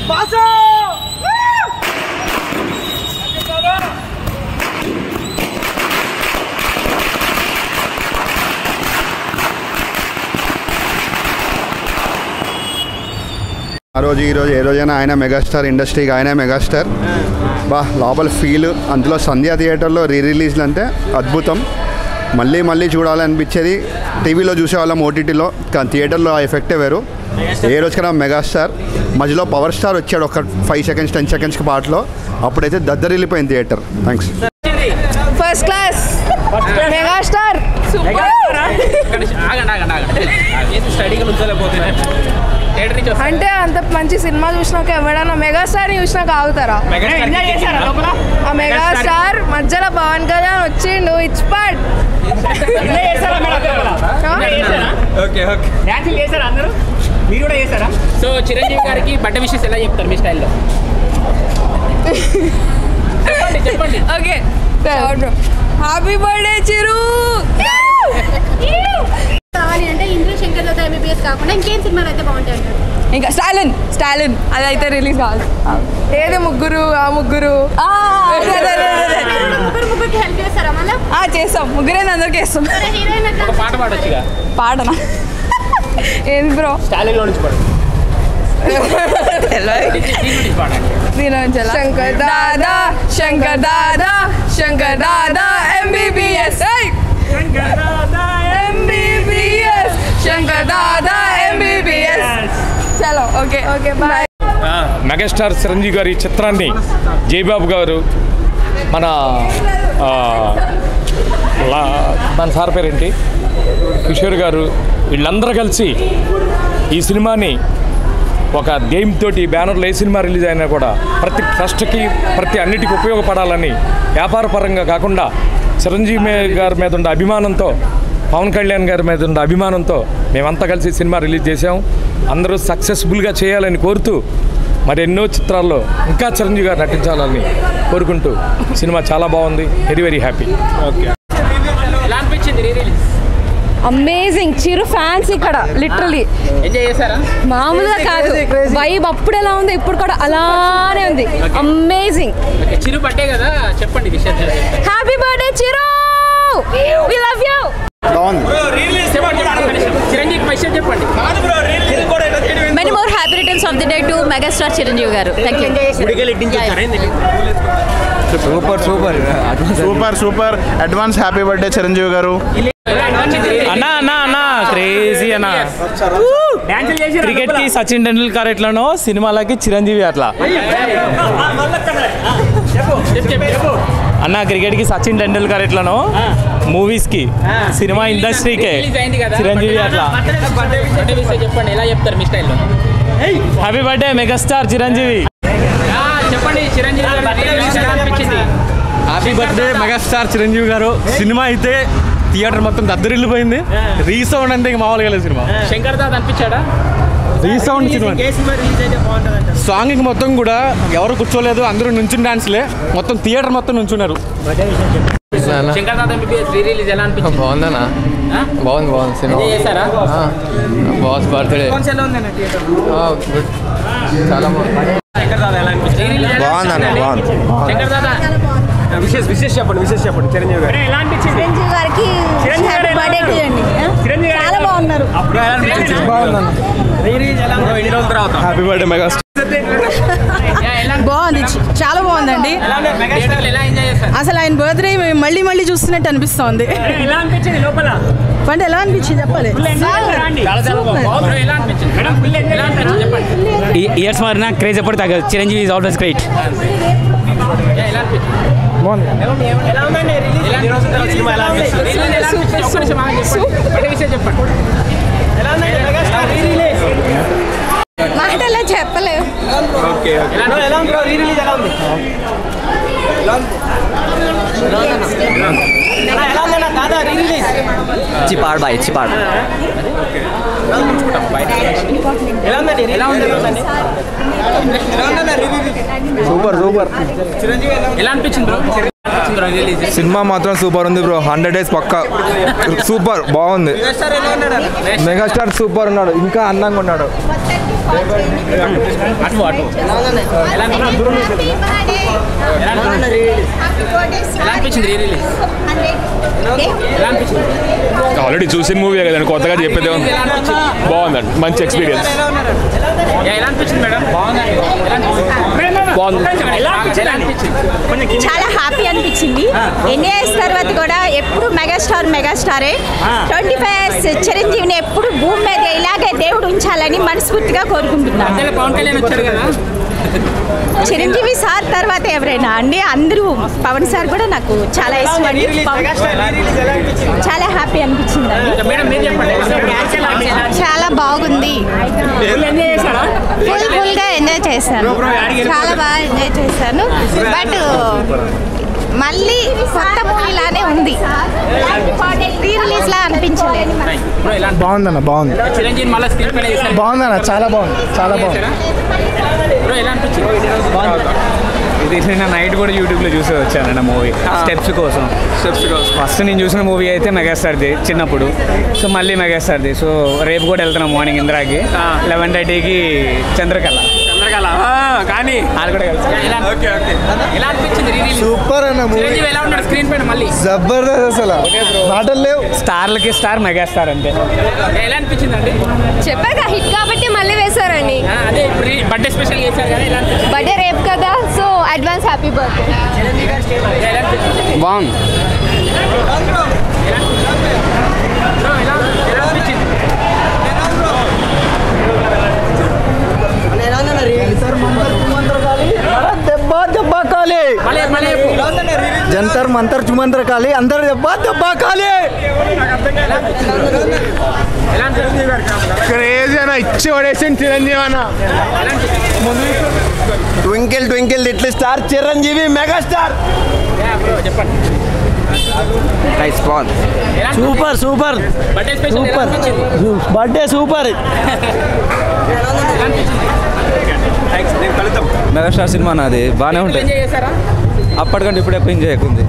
ఆ రోజు ఈ రోజు ఏ రోజైనా ఆయన మెగాస్టార్, ఇండస్ట్రీకి ఆయన మెగాస్టార్. బా లోపల ఫీల్, అందులో సంధ్యా థియేటర్లో రిలీజ్లు అంటే అద్భుతం. మళ్ళీ మళ్ళీ చూడాలనిపించేది. టీవీలో చూసేవాళ్ళం, ఓటీటీలో, కానీ థియేటర్లో ఆ ఎఫెక్టే వేరు. ఏ రోజుకైనా మెగాస్టార్. మధ్యలో పవర్ స్టార్ వచ్చాడు ఒక 5 సెకండ్స్ 10 సెకండ్స్కి పాటలో, అప్పుడైతే దద్దరిల్లిపోయింది theatre. Thanks. First class megastar. అంటే అంత మంచి సినిమా చూసినాక ఎవడన్నా మెగాస్టార్ చూసినాక ఆగుతారా? ఆ మెగాస్టార్ మధ్యలో పవన్ కళ్యాణ్ వచ్చిండు, ఇట్స్ పార్ట్. సో చిరంజీవి గారికి బర్త్డే విషెస్ ఎలా చెప్తారు మీ స్టైల్లో? చెప్పండి. ఓకే, హ్యాపీ బర్త్డే చిరు. అంటే ఇంద్ర శంకర్ లత ఎంబీబీఎస్ కాకుండా ఇంకేం సినిమాలు అయితే బాగుంటాయి? ఇంకా స్టాలిన్ అదైతే రిలీజ్ కావాలి. ఏది ముగ్గురు ముగ్గురికి హెల్ప్ చేస్తారా మళ్ళీ? చేస్తాం, ముగ్గురే అందరికి వేస్తాం. పాట పాడొచ్చుగా. పాడనా? ఏది బ్రో? స్టాలిన్లో నుంచి పాడు. శంకర్ దాదా MBBS. శంకర్ దాదా MBBS. చలో ఓకే బాయ్. మెగాస్టార్ చిరంజీవి గారి చిత్రాన్ని జయబాబు గారు, మన సార్ పేరేంటి, కిషోర్ గారు, వీళ్ళందరూ కలిసి ఈ సినిమాని ఒక గేమ్ తోటి బ్యానర్లో ఏ సినిమా రిలీజ్ అయినా కూడా ప్రతి ట్రస్ట్కి ప్రతి అన్నిటికీ ఉపయోగపడాలని, వ్యాపార పరంగా కాకుండా చిరంజీవి గారి మీద ఉన్న అభిమానంతో, పవన్ కళ్యాణ్ గారి మీద ఉన్న అభిమానంతో మేమంతా కలిసి సినిమా రిలీజ్ చేసాం. అందరూ సక్సెస్ఫుల్గా చేయాలని కోరుతూ, మరి ఎన్నో చిత్రాల్లో ఇంకా చిరంజీవి గారు నటించాలని కోరుకుంటూ సినిమా చాలా బాగుంది. Very happy. ఓకే, ఎలా అనిపించింది రీ రిలీజ్? అమేజింగ్. చిరు ఫ్యాన్స్ ఇక్కడ లిటరలీ ఎంజాయ్ చేశారా? మామూలుగా కాదు, వైబ్ అప్పుడు ఎలా ఉంది ఇప్పుడు కూడా అలానే ఉంది. అమేజింగ్. చిరు బర్త్డే కదా, చెప్పండి విషయం. Happy birthday Chiru, we love you. Chiranjeevi విషయం చెప్పండి. Many more happy returns of the day to megastar Chiranjeevi garu. Thank you. Super advance happy birthday Chiranjeevi garu. అన్నా క్రేజీ అన్న. క్రికెట్ కి సచిన్ టెండూల్కర్ ఎట్లనో సినిమాలకి చిరంజీవి అట్లా అన్న. క్రికెట్ కి సచిన్ టెండూల్కర్ ఎట్లనో మూవీస్ కి, సినిమా ఇండస్ట్రీకే చిరంజీవి అట్లా. చెప్పండి, ఎలా చెప్తారు మీ స్టైల్లో? Happy birthday megastar Chiranjeevi. చెప్పండి చిరంజీవి గారు అనిపించింది? హ్యాపీ బర్త్డే మెగాస్టార్ చిరంజీవి గారు. సినిమా అయితే థియేటర్ మొత్తం దద్దరిల్లిపోయింది. రీసౌండ్ అంటే మామూలుగా లేదు సినిమా. శంకర్ దాదా అనిపించాడా? Resound cinema. సాంగ్ మొత్తం కూడా ఎవరు కూర్చోలేదు, అందరూ నుంచుని డాన్స్లే, మొత్తం థియేటర్ మొత్తం నుంచున్నారు. Shankar Dada MBBS re release ఎలా అనిపించింది? బాగుందన్నా, బాగుంది సినిమా. చేశారా? బాస్ బర్త్డే చాలా బాగుంది. బాగుందన్న, బాగుంది. శంకర్ దాదా విశేష చెప్పండి చిరంజీవి గారు ఎలా అనిపించింది? చిరంజీవి గారికి హ్యాపీ బర్త్డే టు అండి. చాలా బాగున్నారు. Happy birthday megastar. బాగుంది, చాలా బాగుందండి. అసలు ఆయన బర్త్డే మళ్ళీ చూస్తున్నట్టు అనిపిస్తోంది. ఎలా అనిపించింది లోపల? అంటే ఎలా అనిపించింది చెప్పాలి. ఇయర్స్ మారినా క్రేజ్ ఎప్పుడు తగ్గదు. Chiranjeevi is always great. మాటలా చెప్పలేవు. చిపాడ్ బాయ్ చిపాడ్. సూపర్ ఎలా అనిపించింది బ్రో? సినిమా మాత్రం సూపర్ ఉంది బ్రో. 100 days పక్కా సూపర్ బాగుంది. మెగాస్టార్ సూపర్ ఉన్నాడు, ఇంకా అందంగా ఉన్నాడు. ఆల్రెడీ చూసిన మూవీ కదండి, కొత్తగా చెప్పేది బాగుందండి, మంచి ఎక్స్పీరియన్స్. చాలా హ్యాపీ అనిపించింది. ఎన్ని ఇయర్స్ తర్వాత కూడా ఎప్పుడు మెగాస్టారే 25 years చిరంజీవిని ఎప్పుడు భూమి మీద ఇలాగే దేవుడు ఉంచాలని మనస్ఫూర్తిగా కోరుకుంటున్నాను. చిరంజీవి సార్ తర్వాత ఎవరైనా అండి, అందరూ పవన్ సార్ కూడా నాకు చాలా ఇష్టం అండి. చాలా హ్యాపీ అనిపించింది అండి. చాలా బాగుంది, ఫుల్గా ఎంజాయ్ చేశాను, చాలా బాగా ఎంజాయ్ చేశాను. బట్ మళ్ళీ కొత్త మూవీలానే ఉంది, రీ రిలీజ్ లా అనిపించలేదు. బాగుందన్న, బాగుంది, బాగుందన్న, చాలా బాగుంది, చాలా బాగుంది. ఇది నేను నైట్ కూడా యూట్యూబ్లో చూసి వచ్చానన్న మూవీ స్టెప్స్ కోసం. ఫస్ట్ నేను చూసిన మూవీ అయితే మెగాస్టార్ది చిన్నప్పుడు, సో మళ్ళీ మెగాస్టార్ది. సో రేపు కూడా వెళ్తున్నాం మార్నింగ్ ఇంద్రాకి, 11:30కి చంద్రకళ కానీ అది కూడా సూపర్ అన్న మూవీ, జబర్దస్త్, అసలు మాటలు లేవు. స్టార్లకి స్టార్ మెగాస్టార్ అంతే. ఎలా అనిపించింది అండి? చెప్పాక హిట్ కాబట్టి మళ్ళీ వేశారండి. అదే బర్త్డే స్పెషల్ చేశారు కదా, ఎలా అనిపించింది? బర్త్డే రేపు కదా, సో అడ్వాన్స్ హ్యాపీ బర్త్డే. బాగుంది. జంతర్ మంతర్ చుమంతర్ కాలి, అందరు దెబ్బ కాలి. క్రేజీ అన్న, ఇచ్చి పడేసింది చిరంజీవి అన్న. Twinkle twinkle little star Chiranjeevi megastar. Super super super, birthday super. Megastar cinema నాది బాగానే ఉంటుంది, అప్పటికంటే ఇప్పుడు ఎక్కువ ఎంజాయ్ ఉంది.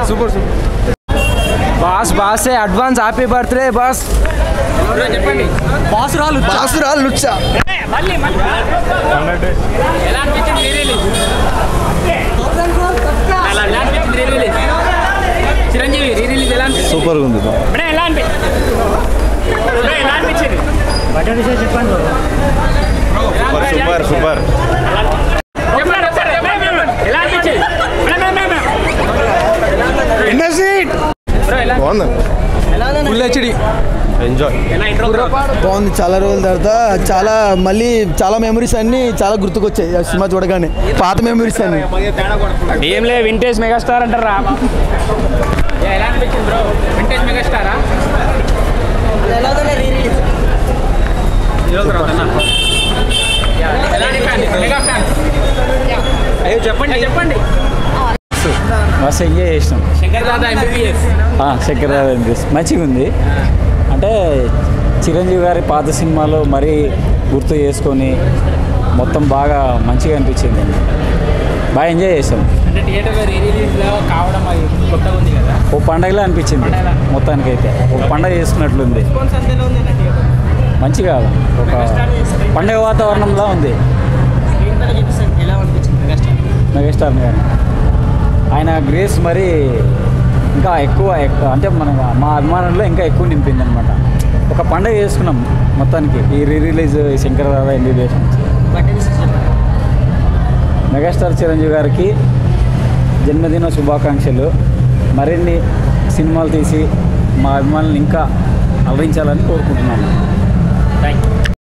Super super. Boss advance happy birthday boss. చెప్పండి. బాసురాలు లుచ్చా. ఎలా అనిపించింది re release? Chiranjeevi re release ఎలా అనిపించింది? సూపర్ ఉంది. ఎలా అనిపించింది? Super super. బాగుంది, ఫుల్ హెచ్డి ఎంజాయ్. బాగుంది. చాలా రోజుల తర్వాత మళ్ళీ చాలా మెమరీస్ అన్ని చాలా గుర్తుకొచ్చాయి ఆ సినిమా చూడగానే, పాత మెమరీస్ అన్ని. ఏం లే, వింటేజ్ మెగాస్టార్ అంటారా? ఎలా అనిపించింది బ్రో? వింటేజ్ మెగాస్టారా? అయ్యో చెప్పండి చెప్పండి. మస్తు ఎంజాయ్ చేసినాం. శంకర్ దాదా ఎంబీబీఎస్. శంకర్ దాదా ఎంబీబీఎస్ మంచిగా ఉంది. అంటే చిరంజీవి గారి పాత సినిమాలో మరీ గుర్తు చేసుకొని మొత్తం బాగా మంచిగా అనిపించింది, బాగా ఎంజాయ్ చేసాం. అంటే థియేటర్లో రీ రిలీజ్లో కావడం అది కొత్తగా ఉంది కదా, ఓ పండగలా అనిపించింది మొత్తానికైతే, ఒక పండగ చేసుకున్నట్లుంది. మంచిగా ఒక పండగ వాతావరణంలా ఉంది. మెగాస్టార్ గారు ఆయన గ్రేస్ మరి ఇంకా ఎక్కువ అంటే మా అభిమానుల్లో ఇంకా ఎక్కువ నింపింది అనమాట. ఒక పండగ చేసుకున్నాం మొత్తానికి ఈ re release Shankar Dada MBBS. Megastar Chiranjeevi గారికి జన్మదిన శుభాకాంక్షలు. మరిన్ని సినిమాలు తీసి మా అభిమానులను ఇంకా అలరించాలని కోరుకుంటున్నాను. Thank you.